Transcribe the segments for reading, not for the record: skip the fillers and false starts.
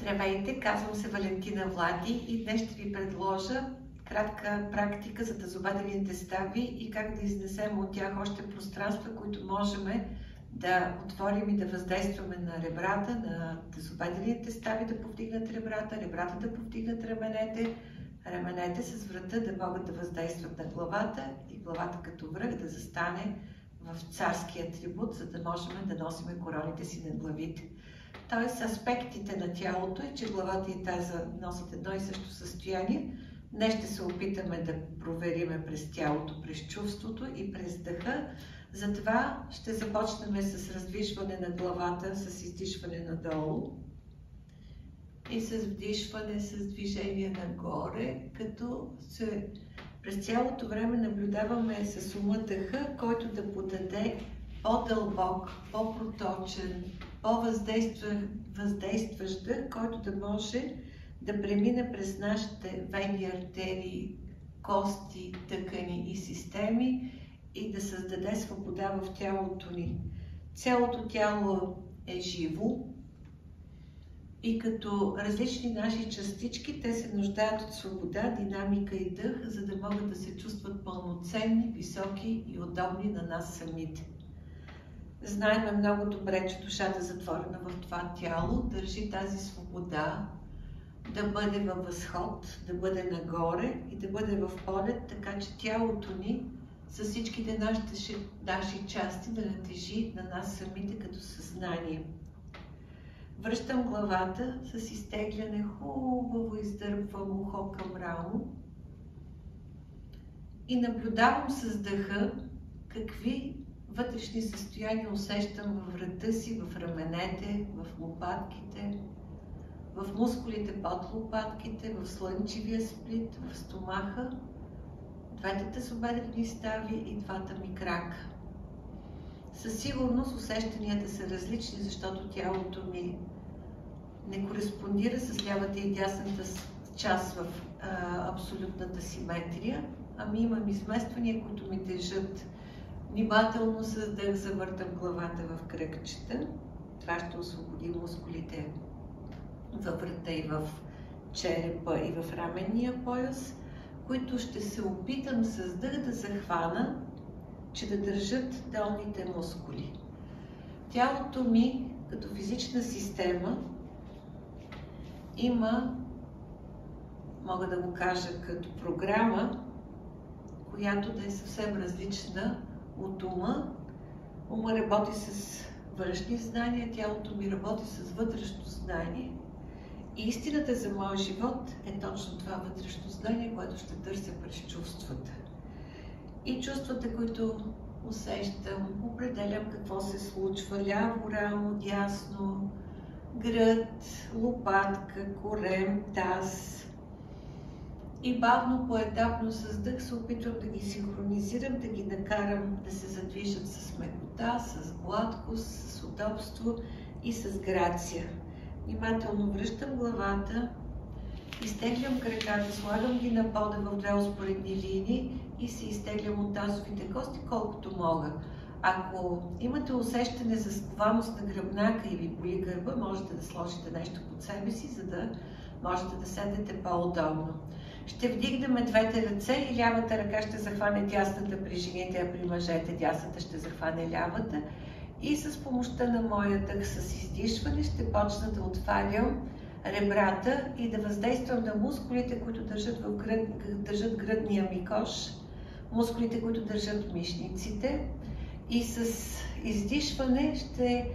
Здравейте, казвам се Валентина Влади и днес ще ви предложа кратка практика за тазобедрените стави и как да изнесем от тях още пространства, които можем да отворим и да въздействаме на ребрата, на тазобедрените стави да повдигнат ребрата, ребрата да повдигнат раменете, раменете с врата да могат да въздействат на главата и главата като връх да застане в царския атрибут, за да можем да носим короните си на главите. Тоест аспектите на тялото е, че главата и таза носят едно и също състояние. Днес ще се опитаме да провериме през тялото, през чувството и през дъха. Затова ще започнем с раздвижване на главата, с издишване надолу и с вдишване, с движение нагоре, като през цялото време наблюдаваме с ума дъха, който да подаде по-дълбок, по-проточен, по-въздействащ дъх, който да може да премине през нашите вени, артерии, кости, тъкани и системи и да създаде свобода в тялото ни. Цялото тяло е живо и като различни наши частички, те се нуждаят от свобода, динамика и дъх, за да могат да се чувстват пълноценни, високи и удобни на нас самите. Знаем много добре, че душата, затворена в това тяло, държи тази свобода да бъде във възход, да бъде нагоре и да бъде в полет, така че тялото ни с всичките наши части да натежи на нас самите като съзнание. Връщам главата с изтегляне, хубаво издърпвам ухо към рамо и наблюдавам с дъха какви вътрешни състояния усещам във врата си, в раменете, в лопатките, в мускулите под лопатките, в слънчевия сплит, в стомаха, двете тазобедрени стави и двата ми крака. Със сигурност усещанията са различни, защото тялото ми не кореспондира с лявата и дясната част в абсолютната симетрия, ами имам измествания, които ми тежат. Внимателно с дъх завъртам главата в кръгчета. Това ще освободи мускулите във врата и в черепа и в раменния пояс, които ще се опитам с дъх да захвана, че да държат долните мускули. Тялото ми като физична система има, мога да го кажа, като програма, която да е съвсем различна от ума. Ума работи с външни знания, тялото ми работи с вътрешно знание. И истината за моя живот е точно това вътрешно знание, което ще търся през чувствата. И чувствата, които усещам, определям какво се случва. Ляво рамо, дясно, гръд, лопатка, корем, таз. И бавно, поетапно с дъх се опитвам да ги синхронизирам, да ги накарам да се задвижат с мекота, с гладкост, с удобство и с грация. Внимателно връщам главата, изтеглям краката, слагам ги на пода в две успоредни линии и се изтеглям от тазовите кости колкото мога. Ако имате усещане за скованост на гръбнака и ви боли гърба, можете да сложите нещо под себе си, за да можете да седнете по-удобно. Ще вдигнем двете ръце и лявата ръка ще захване дясната при жените, а при мъжете дясната ще захване лявата. И с помощта на моя дъх с издишване ще почна да отварям ребрата и да въздействам на мускулите, които държат гръдния ми кош, мускулите, които държат мишниците. И с издишване ще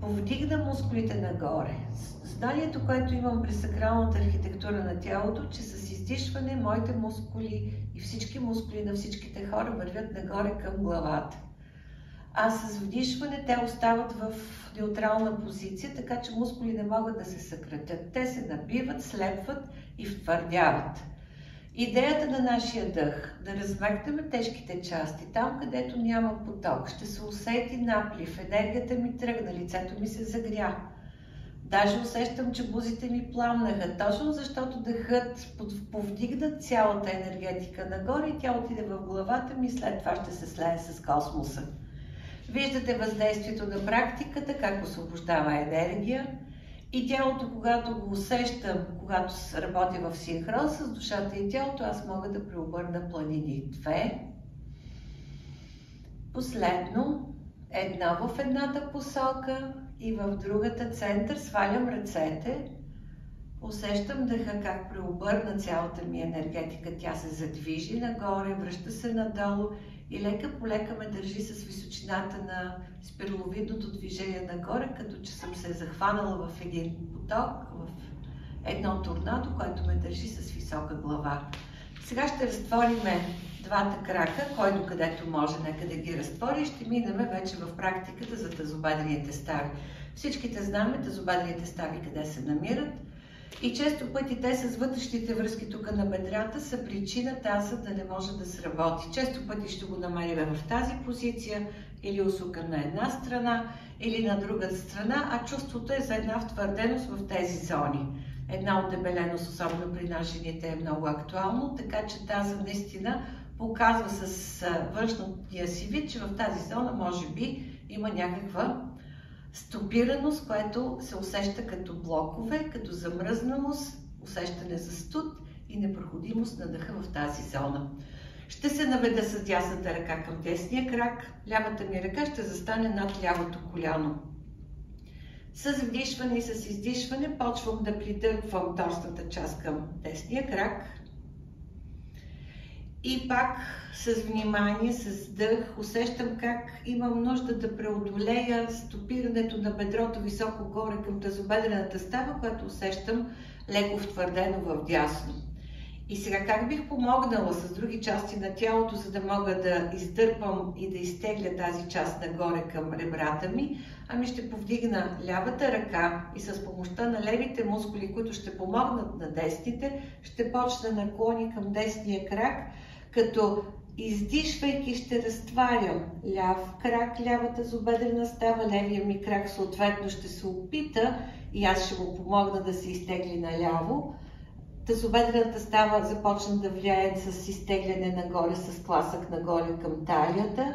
повдигна мускулите нагоре. Знанието, което имам при сакралната архитектура на тялото, че с издишване моите мускули и всички мускули на всичките хора вървят нагоре към главата. А с вдишване те остават в неутрална позиция, така че мускули не могат да се съкратят. Те се набиват, слепват и втвърдяват. Идеята на нашия дъх да размекнем тежките части, там където няма поток, ще се усети наплив, енергията ми тръгна, лицето ми се загря. Даже усещам, че бузите ми пламнаха, точно защото дъхът повдигна цялата енергетика нагоре и тя отиде в главата ми и след това ще се слее с космоса. Виждате въздействието на практиката, как освобождава енергия И тялото, когато го усещам, когато работя в синхрон с душата и тялото, аз мога да преобърна планини. 2. Последно, едно в едната посока и в другата център, свалям ръцете, усещам дъха как преобърна цялата ми енергетика, тя се задвижи нагоре, връща се надолу и лека по лека ме държи с височината на спираловидното движение нагоре, като че съм се захванала в един поток, в едно торнадо, което ме държи с висока глава. Сега ще разтворим двата крака, кой до където може, нека да ги разтвори и ще минем вече в практиката за тазобедрените стави. Всичките знаем тазобедрените стави къде се намират и често пъти те с вътрешните връзки тук на бедрата са причина таза да не може да сработи. Често пъти ще го намерим в тази позиция или усука на една страна или на друга страна, а чувството е за една втвърденост в тези зони. Една отдебеленост, особено при нас жените, е много актуално, така че таза наистина показва с външния си вид, че в тази зона може би има някаква стопираност, което се усеща като блокове, като замръзналост, усещане за студ и непроходимост на дъха в тази зона. Ще се наведа с дясната ръка към десния крак, лявата ми ръка ще застане над лявото коляно. С вдишване и с издишване почвам да придърпвам торсната част към десния крак. И пак с внимание, с дъх, усещам как имам нужда да преодолея стопирането на бедрото високо горе към тазобедрената става, което усещам леко втвърдено в дясно. И сега как бих помогнала с други части на тялото, за да мога да издърпам и да изтегля тази част нагоре към ребрата ми? Ами ще повдигна лявата ръка и с помощта на левите мускули, които ще помогнат на десните, ще почна наклони към десния крак, като издишвайки ще разтварям ляв крак, лявата тазобедрена става, левия ми крак съответно ще се опита и аз ще му помогна да се изтегли наляво. Тазобедрената става започна да влияе с изтегляне нагоре, с тласък нагоре към талията.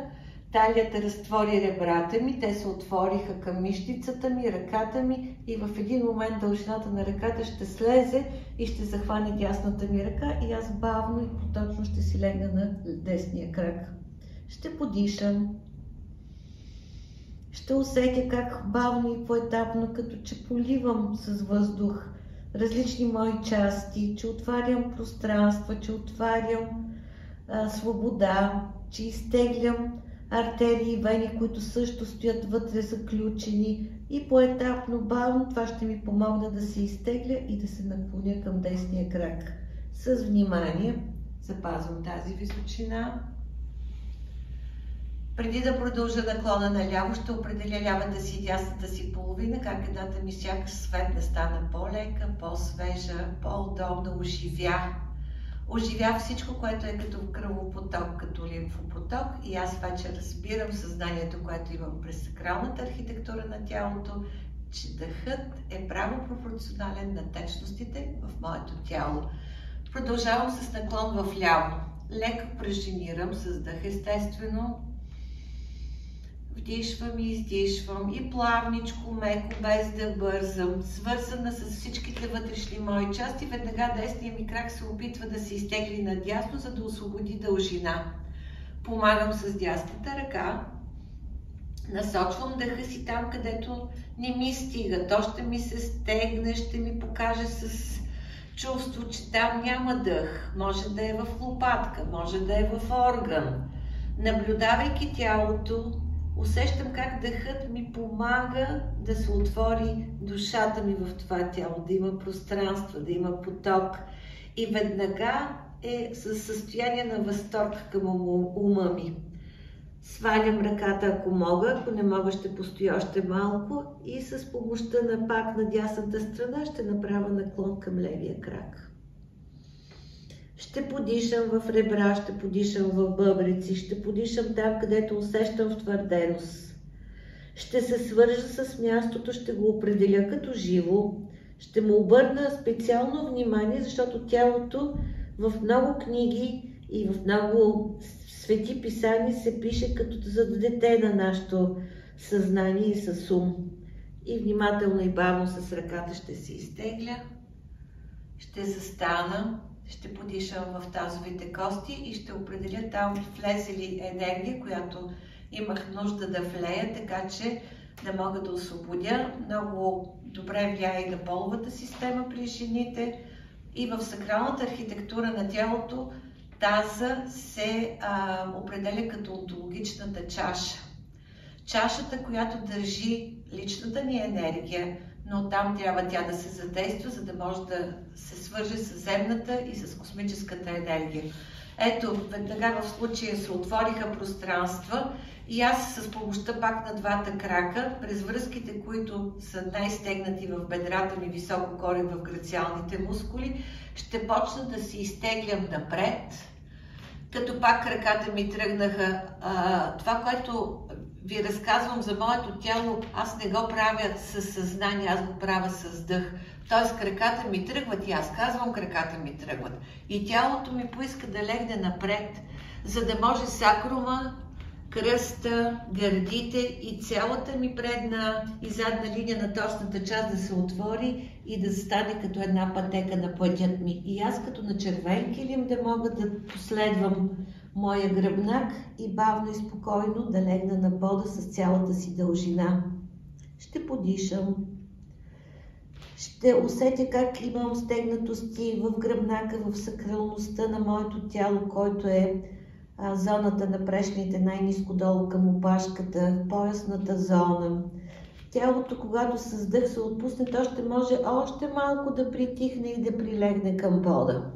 Талията разтвори ребрата ми, те се отвориха към мишницата ми, ръката ми и в един момент дължината на ръката ще слезе и ще захване дясната ми ръка и аз бавно и поточно ще си легна на десния крак. Ще подишам. Ще усетя как бавно и поетапно, като че поливам с въздух различни мои части, че отварям пространства, че отварям свобода, че изтеглям артерии и вени, които също стоят вътре заключени и поетапно, бавно това ще ми помогне да се изтегля и да се наклоня към десния крак. С внимание запазвам тази височина. Преди да продължа наклона наляво, ще определя лявата си и дясната си половина, как едната ми сякаш светна стана по-лека, по-свежа, по-удобна, оживя. Оживя всичко, което е като кръвопоток, като лимфопоток и аз вече разбирам съзнанието, което имам през сакралната архитектура на тялото, че дъхът е право пропорционален на течностите в моето тяло. Продължавам с наклон в ляво. Леко преженирам с дъх естествено. Вдишвам и издишвам и плавничко, меко, без да бързам, свързана с всичките вътрешни мои части. Веднага десния ми крак се опитва да се изтегли надясно, за да освободи дължина. Помагам с дясната ръка, насочвам дъха си там, където не ми стига. То ще ми се стегне, ще ми покаже с чувство, че там няма дъх. Може да е в лопатка, може да е в орган. Наблюдавайки тялото, усещам как дъхът ми помага да се отвори душата ми в това тяло, да има пространство, да има поток. И веднага е със състояние на възторг към ума ми. Свалям ръката, ако мога, ако не мога, ще постоя още малко и с помощта на пак на дясната страна ще направя наклон към левия крак. Ще подишам в ребра, ще подишам в бъбреци, ще подишам там, където усещам втвърденост. Ще се свържа с мястото, ще го определя като живо, ще му обърна специално внимание, защото тялото в много книги и в много свети писания се пише като за дете на нашето съзнание и с ум. И внимателно и бавно с ръката ще се изтегля. Ще застана, ще подишам в тазовите кости и ще определя там влезе ли енергия, която имах нужда да влея, така че да мога да освободя. Много добре влияе и на половата система при жените. И в сакралната архитектура на тялото таза се определя като онтологичната чаша. Чашата, която държи личната ни енергия, но там трябва тя да се задейства, за да може да се свърже с земната и с космическата енергия. Ето, веднага в случая се отвориха пространства и аз с помощта пак на двата крака, през връзките, които са най-стегнати в бедрата ми, високо горе в грациалните мускули, ще почна да се изтеглям напред, като пак краката ми тръгнаха. Това, което ви разказвам за моето тяло, аз не го правя със съзнание, аз го правя с дъх. Тоест краката ми тръгват и аз казвам краката ми тръгват. И тялото ми поиска да легне напред, за да може сакрума, кръста, гърдите и цялата ми предна и задна линия на точната част да се отвори и да стане като една пътека на пътят ми. И аз като на червен килим да мога да последвам моя гръбнак и бавно и спокойно да легна на пода с цялата си дължина. Ще подишам. Ще усетя как имам стегнатости в гръбнака, в сакралността на моето тяло, който е зоната на прешните най-ниско долу към опашката, поясната зона. Тялото, когато с дъх се отпусне, то ще може още малко да притихне и да прилегне към пода.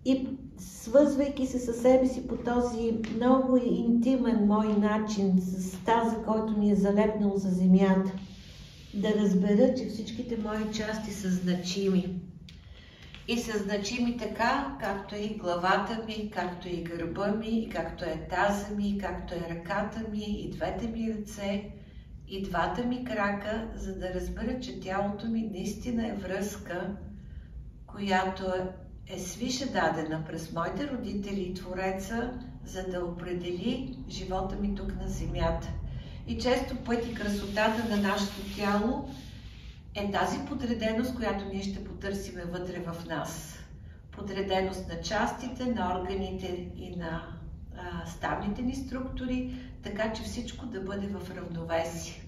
И свързвайки се със себе си по този много интимен мой начин, с таза, който ми е залепнал за земята, да разбера, че всичките мои части са значими. И са значими така, както е и главата ми, както е и гърба ми, както е таза ми, както е ръката ми, и двете ми ръце, и двата ми крака, за да разбера, че тялото ми наистина е връзка, която е свише дадена през моите родители и Твореца, за да определи живота ми тук на земята. И често пъти красотата на нашето тяло е тази подреденост, която ние ще потърсиме вътре в нас. Подреденост на частите, на органите и на ставните ни структури, така че всичко да бъде в равновесие.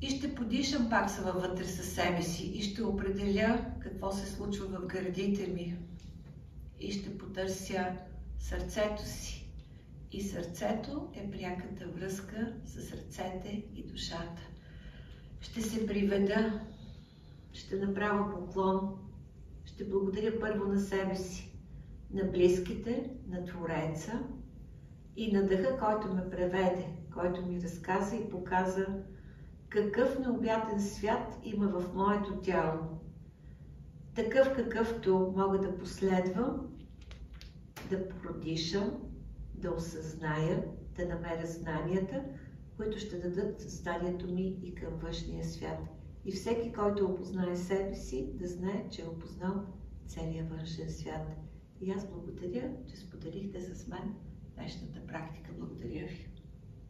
И ще подишам пак са вътре със себе си и ще определя какво се случва в гърдите ми. И ще потърся сърцето си. И сърцето е пряката връзка с ръцете и душата. Ще се приведа, ще направя поклон, ще благодаря първо на себе си, на близките, на Твореца и на дъха, който ме преведе, който ми разказа и показа какъв необятен свят има в моето тяло. Такъв какъвто мога да последвам, да продишам, да осъзная, да намеря знанията, които ще дадат съзнанието ми и към външния свят. И всеки, който опознае себе си, да знае, че е опознал целия външен свят. И аз благодаря, че споделихте с мен днешната практика. Благодаря ви.